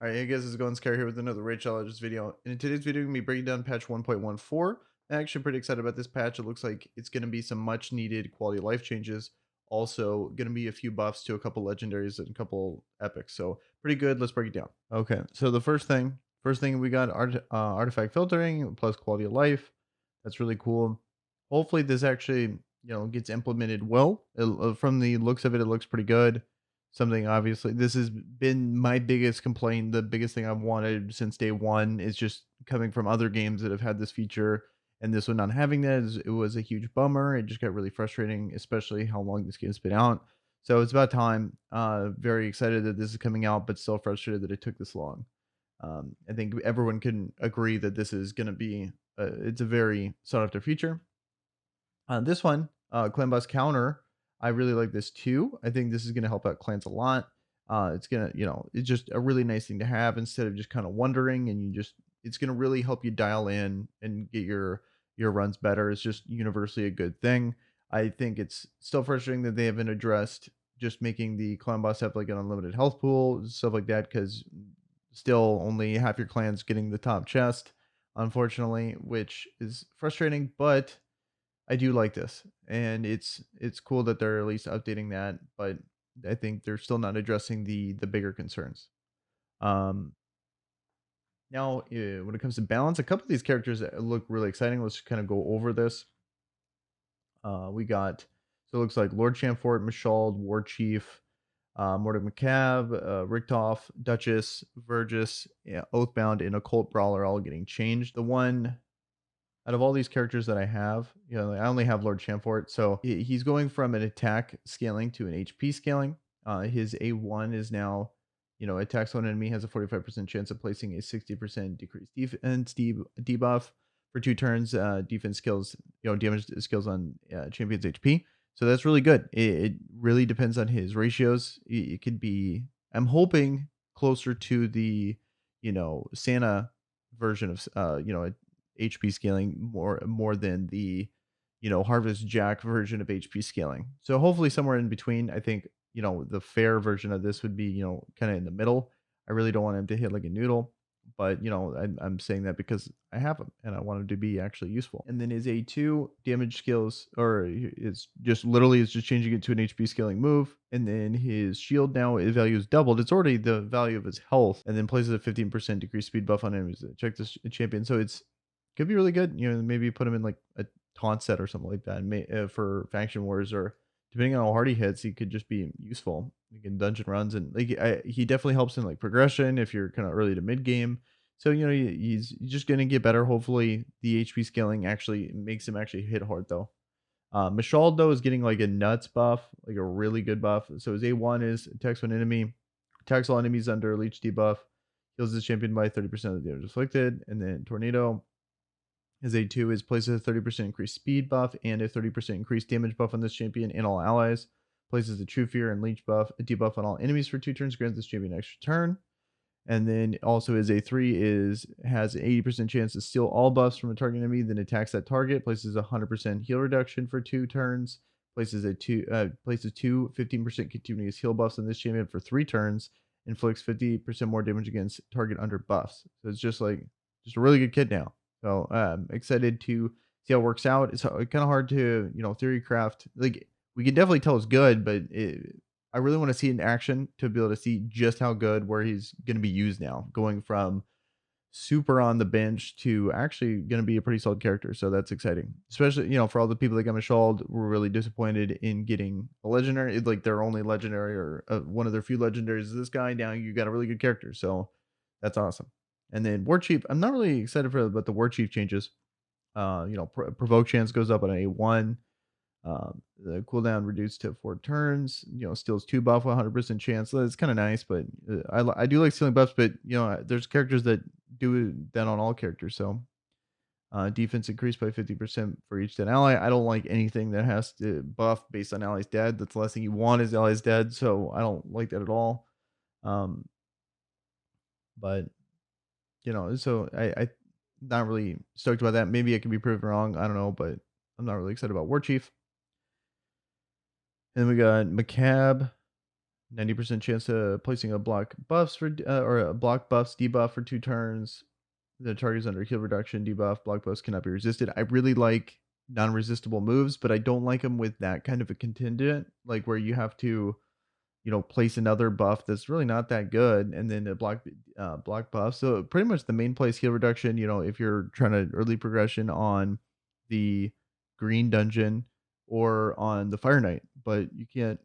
Alright, hey guys, it's going Kire here with another Raid Challenges video. And in today's video, I'm going to be breaking down patch 1.14. I'm actually pretty excited about this patch. It looks like it's going to be some much needed quality of life changes. Also, going to be a few buffs to a couple legendaries and a couple epics. So, pretty good. Let's break it down. Okay, so the first thing we got artifact filtering plus quality of life. That's really cool. Hopefully, this actually, gets implemented well. From the looks of it, it looks pretty good. Something obviously this has been my biggest complaint, the biggest thing I've wanted since day one is just coming from other games that have had this feature, and this one not having that it was a huge bummer. It just got really frustrating, especially how long this game's been out. So it's about time. Very excited that this is coming out, but still frustrated that it took this long. I think everyone can agree that this is going to be it's a very sought after feature. This one, Clan Boss Counter, I really like this too. I think this is gonna help out clans a lot. It's gonna, it's just a really nice thing to have instead of just kind of wondering, and it's gonna really help you dial in and get your runs better. It's just universally a good thing. I think it's still frustrating that they haven't addressed just making the clan boss have like an unlimited health pool, stuff like that, because still only half your clan's getting the top chest, unfortunately, which is frustrating, but I do like this, and it's cool that they're at least updating that, but I think they're still not addressing the bigger concerns. Um, Now, when it comes to balance, a couple of these characters that look really exciting. Let's kind of go over this. We got so it looks like Lord Chamfort, Mashald, War Chief, Mordek McCabe, Richtoff, Duchess, Vergis, yeah, Oathbound, and Occult Brawler all getting changed. The one out of all these characters that I have, I only have Lord Chamfort, so he's going from an attack scaling to an HP scaling. His A1 is now, attacks one enemy has a 45% chance of placing a 60% decreased defense debuff for 2 turns. Defense skills, damage skills on champion's HP. So that's really good. It really depends on his ratios. It could be, I'm hoping, closer to the, Santa version of, HP scaling more than the, Harvest Jack version of HP scaling. So hopefully somewhere in between. I think, the fair version of this would be, kind of in the middle. I really don't want him to hit like a noodle, but I'm saying that because I have him and I want him to be actually useful. And then his A2 damage skills, or it's just literally is just changing it to an HP scaling move. And then his shield now his value is doubled. It's already the value of his health, and then places a 15% decreased speed buff on enemies that check this champion. So it's could be really good. Maybe put him in like a taunt set or something like that for faction wars, or depending on how hard he hits, he could just be useful. Like in dungeon runs, and like he definitely helps in like progression if you're kind of early to mid game. So he's just gonna get better. Hopefully, the HP scaling actually makes him actually hit hard though. Mashal though is getting like a nuts buff, like a really good buff. So his A1 is attacks one enemy, attacks all enemies under leech debuff, heals his champion by 30% of the damage inflicted, and then tornado. His A2 is places a 30% increased speed buff and a 30% increased damage buff on this champion and all allies. Places a True Fear and Leech buff, a debuff on all enemies for 2 turns, grants this champion an extra turn. And then also his A3 has an 80% chance to steal all buffs from a target enemy, then attacks that target, places a 100% heal reduction for 2 turns, places 15% continuous heal buffs on this champion for 3 turns, inflicts 50% more damage against target under buffs. So it's just a really good kit now. So excited to see how it works out. It's kind of hard to theory craft. Like we can definitely tell it's good, but I really want to see it in action to be able to see just how good where he's going to be used now, going from super on the bench to actually going to be a pretty solid character. So that's exciting, especially for all the people that got Mashald were really disappointed in getting a legendary, like their only legendary or one of their few legendaries is this guy. Now you got a really good character, so that's awesome. And then War Chief, I'm not really excited for but the War Chief changes. Provoke chance goes up on an A1. The cooldown reduced to 4 turns. Steals 2 buff, 100% chance. So it's kind of nice, but I do like stealing buffs. But there's characters that do that on all characters. So defense increased by 50% for each dead ally. I don't like anything that has to buff based on allies dead. That's the last thing you want is allies dead. So I don't like that at all. Um, but so I not really stoked about that. Maybe I could be proven wrong. I don't know, but I'm not really excited about War Chief. And we got McCab. 90% chance of placing a block buffs for or a block buffs debuff for 2 turns. The target is under heal reduction debuff. Block buffs cannot be resisted. I really like non-resistible moves, but I don't like them with that kind of a contingent, like where you have to, place another buff that's really not that good, and then a block buff. So pretty much the main place heal reduction. If you're trying to early progression on the green dungeon or on the Fire Knight, but you can't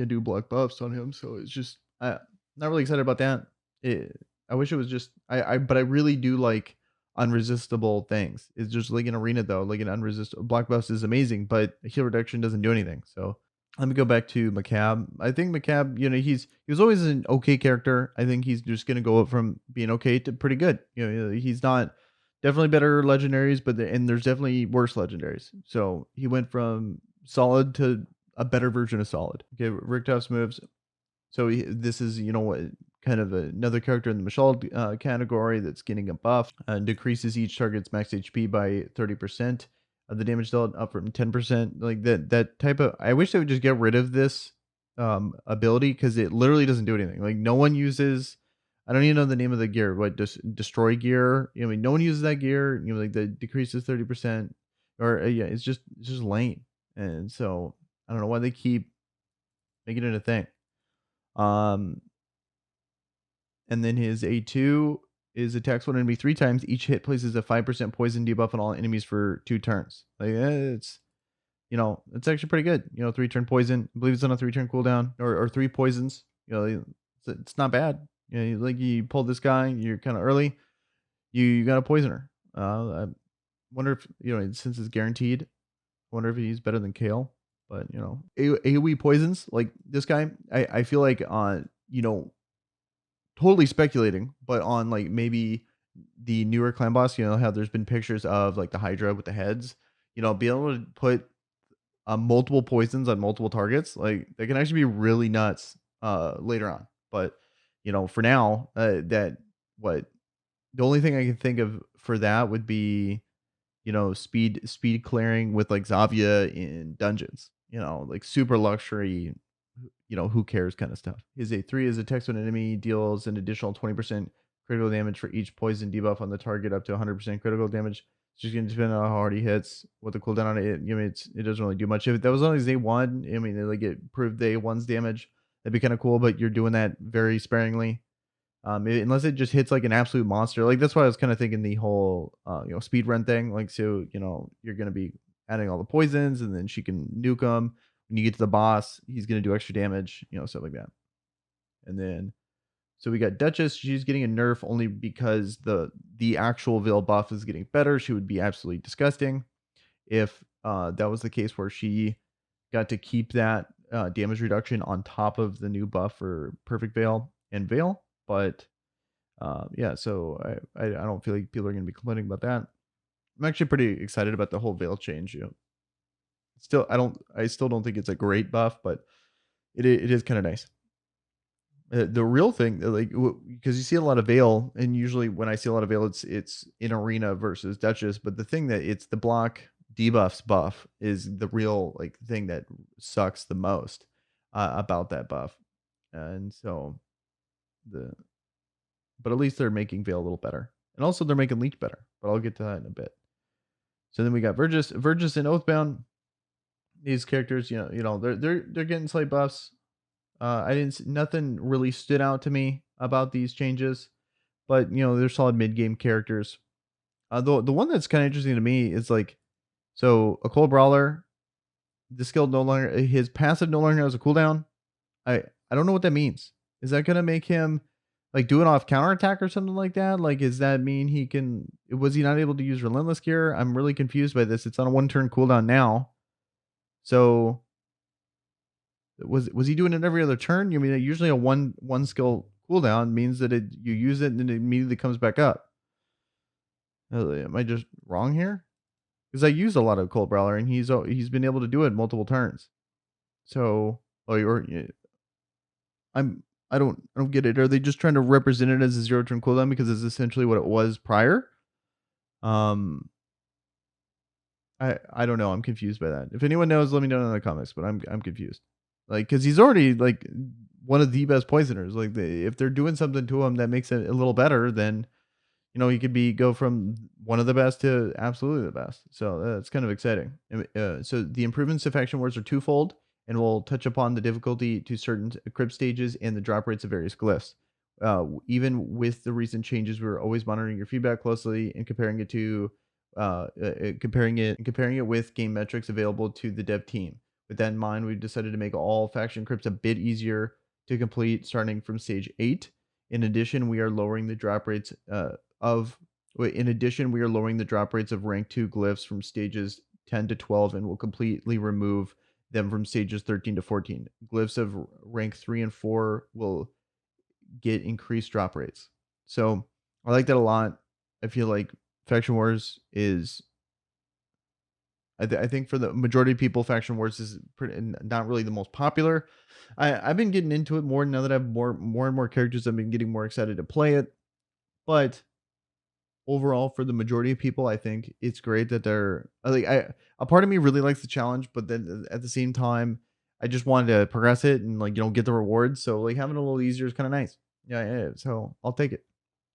do block buffs on him. So it's just not really excited about that. It, I wish it was just but I really do like unresistible things. It's just like an arena though, like an unresistible block buffs is amazing, but heal reduction doesn't do anything. So let me go back to McCab. I think McCab, he was always an okay character. I think he's just gonna go up from being okay to pretty good. He's not definitely better legendaries, but and there's definitely worse legendaries. So he went from solid to a better version of solid. Okay, Richtoph's moves. So this is, what, kind of another character in the Mashal category that's getting a buff. Decreases each target's max HP by 30%. The damage dealt up from 10%. Like that type of. I wish they would just get rid of this ability because it literally doesn't do anything. Like no one uses. I don't even know the name of the gear. What destroy gear? No one uses that gear. Like the decreases 30%. Or yeah, it's just lame. And so I don't know why they keep making it a thing. Um, and then his A2 is attacks one enemy 3 times. Each hit places a 5% poison debuff on all enemies for 2 turns. Like it's actually pretty good. 3-turn poison. I believe it's on a 3-turn cooldown or 3 poisons. It's not bad. Like you pulled this guy, you're kind of early. You got a poisoner. I wonder if since it's guaranteed. I wonder if he's better than Kale. But AoE poisons like this guy. I feel like totally speculating, but on like maybe the newer clan boss, how there's been pictures of like the Hydra with the heads, being able to put multiple poisons on multiple targets, like they can actually be really nuts later on. But for now, that what the only thing I can think of for that would be speed clearing with like Zavia in dungeons, like super luxury, who cares kind of stuff. His A3 is attacks when an enemy deals an additional 20% critical damage for each poison debuff on the target up to 100% critical damage. It's just going to depend on how hard he hits, what the cooldown on it. It doesn't really do much. If that was on his A1, like it proved the A1's damage, that'd be kind of cool, but you're doing that very sparingly. Unless it just hits like an absolute monster. Like that's why I was kind of thinking the whole speed run thing. Like so, you're gonna be adding all the poisons, and then she can nuke them. When you get to the boss, he's gonna do extra damage, stuff like that. And then so we got Duchess. She's getting a nerf only because the actual Veil buff is getting better. She would be absolutely disgusting if that was the case where she got to keep that damage reduction on top of the new buff for Perfect Veil and Veil. But yeah, so I don't feel like people are going to be complaining about that. I'm actually pretty excited about the whole Veil change. I still don't think it's a great buff, but it is kind of nice. The real thing, like, because you see a lot of Veil, and usually when I see a lot of Veil, it's in Arena versus Duchess. But the thing that it's the block debuffs buff is the real like thing that sucks the most about that buff, and so the but at least they're making Veil a little better, and also they're making Leech better. But I'll get to that in a bit. So then we got Vergis and Oathbound. These characters, they're getting slight buffs. I didn't nothing really stood out to me about these changes, but they're solid mid game characters. The one that's kind of interesting to me is like, so a cold brawler, the skill no longer his passive no longer has a cooldown. I don't know what that means. Is that gonna make him like do it off counterattack or something like that? Like, does that mean he can? Was he not able to use relentless gear? I'm really confused by this. It's on a 1-turn cooldown now, so was he doing it every other turn? Usually a one skill cooldown means that you use it and then it immediately comes back up. Am I just wrong here? Because I use a lot of cold brawler and he's been able to do it multiple turns. So I don't get it. Are they just trying to represent it as a 0-turn cooldown because it's essentially what it was prior? Um, I don't know. I'm confused by that. If anyone knows, let me know in the comments. But I'm confused. Like, because he's already like one of the best poisoners. Like if they're doing something to him that makes it a little better, then he could go from one of the best to absolutely the best. So that's kind of exciting. So the improvements to faction wars are twofold, and we'll touch upon the difficulty to certain crypt stages and the drop rates of various glyphs. Even with the recent changes, we're always monitoring your feedback closely and comparing it with game metrics available to the dev team. With that in mind, we've decided to make all faction crypts a bit easier to complete, starting from stage 8. In addition, we are lowering the drop rates of we are lowering the drop rates of rank 2 glyphs from stages 10 to 12 and will completely remove them from stages 13 to 14. Glyphs of rank 3 and 4 will get increased drop rates. So I like that a lot. I feel like Faction Wars is I think for the majority of people, Faction Wars is not really the most popular. I've been getting into it more now that I have more and more characters. I've been getting more excited to play it. But overall, for the majority of people, I think it's great that they're like a part of me really likes the challenge, but then at the same time, I just wanted to progress it and get the rewards. So like having it a little easier is kind of nice. Yeah, yeah. So I'll take it.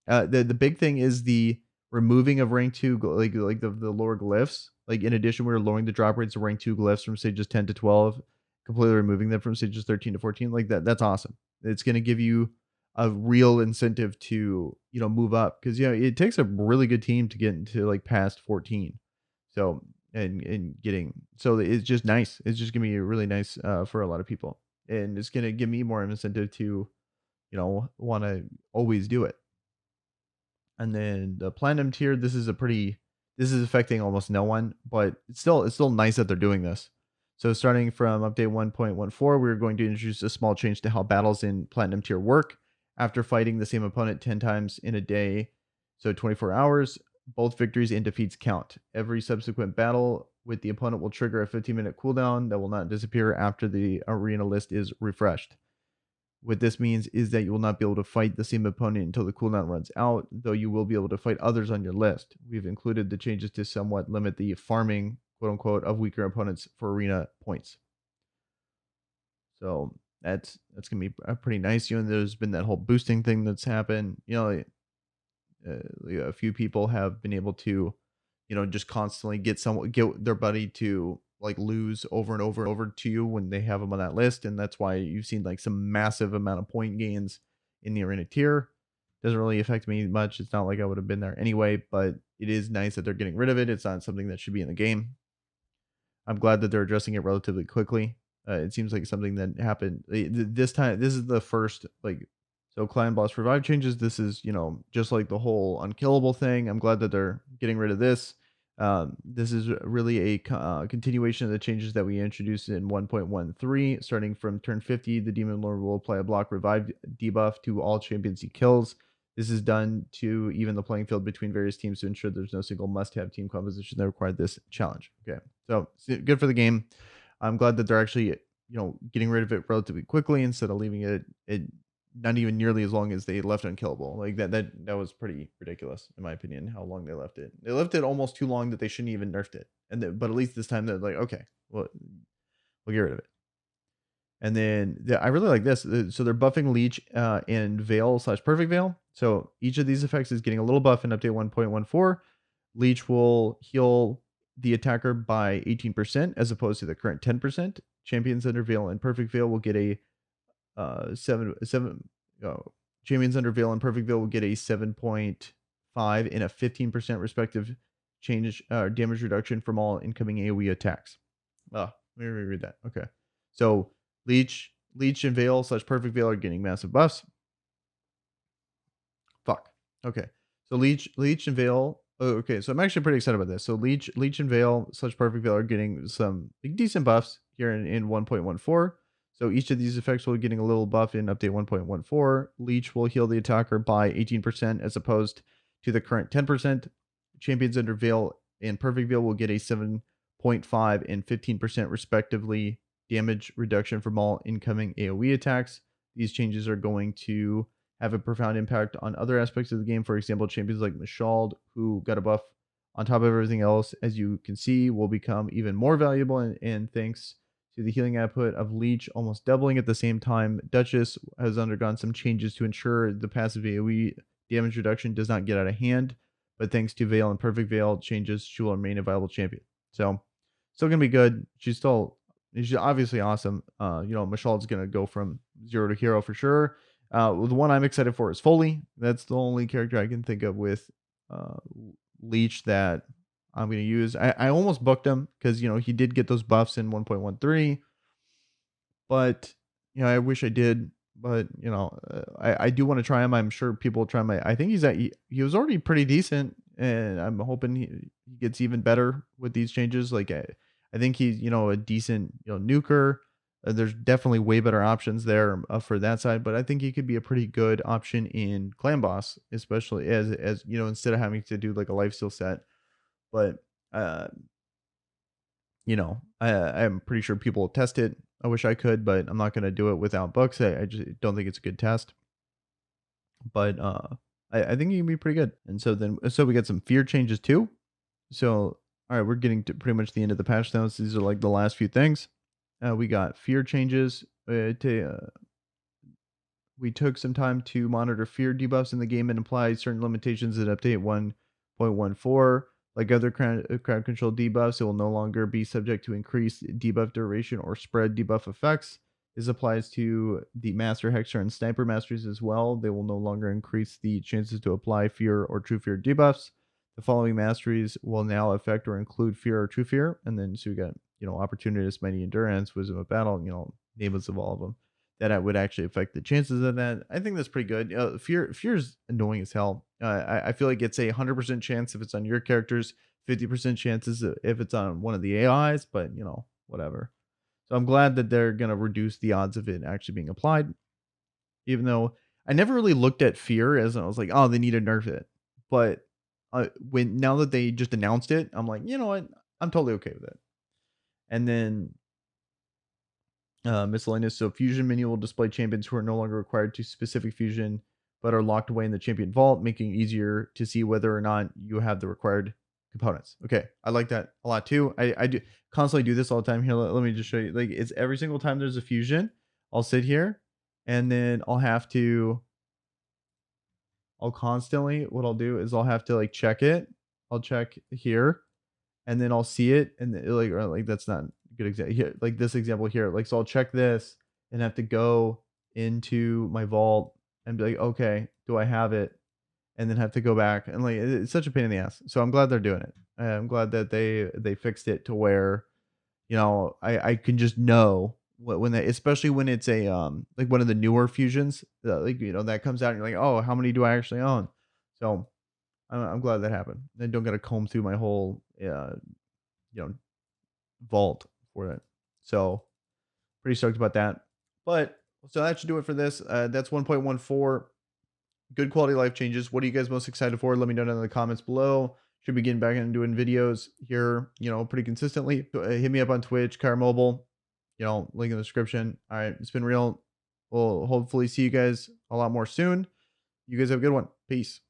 The big thing is the removing of rank 2 like the lower glyphs. Like in addition, we're lowering the drop rates of rank 2 glyphs from stages 10 to 12, completely removing them from stages 13 to 14. Like that's awesome. It's going to give you a real incentive to, move up because it takes a really good team to get into like past 14. So and getting so it's just nice. It's just gonna be really nice for a lot of people. And it's gonna give me more incentive to, want to always do it. And then the platinum tier, this is affecting almost no one, but it's still nice that they're doing this. So starting from update 1.14, we're going to introduce a small change to how battles in platinum tier work. After fighting the same opponent 10 times in a day, so 24 hours, both victories and defeats count. Every subsequent battle with the opponent will trigger a 15-minute cooldown that will not disappear after the arena list is refreshed. What this means is that you will not be able to fight the same opponent until the cooldown runs out, though you will be able to fight others on your list. We've included the changes to somewhat limit the farming, quote unquote, of weaker opponents for arena points. So that's gonna be pretty nice. There's been that whole boosting thing that's happened. A few people have been able to, just constantly get their buddy to like lose over and over and over to you when they have them on that list, and that's why you've seen like some massive amount of point gains in the arena tier. Doesn't really affect me much. It's not like I would have been there anyway, but it is nice that they're getting rid of it. It's not something that should be in the game. I'm glad that they're addressing it relatively quickly. It seems like something that happened this time. This is the first so clan boss revive changes. This is just like the whole unkillable thing. I'm glad that they're getting rid of this. This is really a continuation of the changes that we introduced in 1.13. Starting from turn 50, the Demon Lord will apply a block revive debuff to all champions he kills. This is done to even the playing field between various teams to ensure there's no single must-have team composition that required this challenge. Okay, so good for the game. I'm glad that they're actually getting rid of it relatively quickly instead of leaving it not even nearly as long as they left unkillable. Like that was pretty ridiculous in my opinion. How long they left it? They left it almost too long that they shouldn't even nerfed it. But at least this time they're like, okay, well, we'll get rid of it. And then I really like this. So they're buffing Leech and Veil / Perfect Veil. So each of these effects is getting a little buff in update 1.14. Leech will heal the attacker by 18% as opposed to the current 10%. Champions under Veil and Perfect Veil will get a 7. Champions under Veil and Perfect Veil will get a 7.5 and a 15% respective change damage reduction from all incoming AoE attacks. Let me reread that. Okay. So Leech and Veil / Perfect Veil are getting massive buffs. Fuck. Okay. So Leech and Veil. Oh, okay. So I'm actually pretty excited about this. So Leech and Veil / Perfect Veil are getting some decent buffs here in 1.14. So each of these effects will be getting a little buff in update 1.14. Leech will heal the attacker by 18% as opposed to the current 10%. Champions under Veil and Perfect Veil will get a 7.5 and 15% respectively damage reduction from all incoming AoE attacks. These changes are going to have a profound impact on other aspects of the game. For example, champions like Mashald, who got a buff on top of everything else, as you can see, will become even more valuable. And thanks to the healing output of Leech, almost doubling at the same time. Duchess has undergone some changes to ensure the passive AoE damage reduction does not get out of hand, but thanks to Veil and Perfect Veil changes, she will remain a viable champion. So, still gonna be good. She's obviously awesome. Michelle's gonna go from zero to hero for sure. The one I'm excited for is Foley. That's the only character I can think of with uh, Leech that I'm gonna use. I almost booked him because he did get those buffs in 1.13, but I wish I did. But I do want to try him. I'm sure people will try my. I think he was already pretty decent, and I'm hoping he gets even better with these changes. Like I think he's a decent nuker. There's definitely way better options there for that side, but I think he could be a pretty good option in Clan Boss, especially as instead of having to do like a lifesteal set. But uh, I'm pretty sure people will test it. I wish I could, but I'm not gonna do it without books. I just don't think it's a good test. But I think it can be pretty good. And so we got some fear changes too. So all right, we're getting to pretty much the end of the patch notes. These are like the last few things. We got fear changes. We took some time to monitor fear debuffs in the game and apply certain limitations in update 1.14. Like other crowd control debuffs, it will no longer be subject to increased debuff duration or spread debuff effects. This applies to the Master Hexer and Sniper Masters as well. They will no longer increase the chances to apply Fear or True Fear debuffs. The following masteries will now affect or include Fear or True Fear. And then so we got, Opportunist, Mighty Endurance, Wisdom of Battle, names of all of them that I would actually affect the chances of that. I think that's pretty good. Fear is annoying as hell. I feel like it's a 100% chance if it's on your characters, 50% chances if it's on one of the AIs, but whatever. So I'm glad that they're gonna reduce the odds of it actually being applied. Even though I never really looked at fear as I was like, oh, they need to nerf it. But when now that they just announced it, I'm like, you know what? I'm totally okay with it. And then miscellaneous. So fusion menu will display champions who are no longer required to specific fusion, but are locked away in the champion vault, making it easier to see whether or not you have the required components. Okay, I like that a lot too. I do constantly do this all the time. Here, let me just show you. Like it's every single time there's a fusion, I'll sit here, and then I'll constantly what I'll do is I'll have to like check it. I'll check here, and then I'll see it, and like that's not a good example here, like this example here. Like so I'll check this and have to go into my vault and be like, okay, do I have it? And then have to go back and like it's such a pain in the ass. So I'm glad they're doing it. I'm glad that they fixed it to where I can just know when they, especially when it's a like one of the newer fusions like that comes out and you're like, oh, how many do I actually own? So I'm glad that happened. I don't got to comb through my whole you know vault for it. So pretty stoked about that. But so that should do it for this. That's 1.14. Good quality life changes. What are you guys most excited for? Let me know down in the comments below. Should be getting back into doing videos here, pretty consistently. Hit me up on Twitch, Kire Mobile, link in the description. All right, it's been real. We'll hopefully see you guys a lot more soon. You guys have a good one. Peace.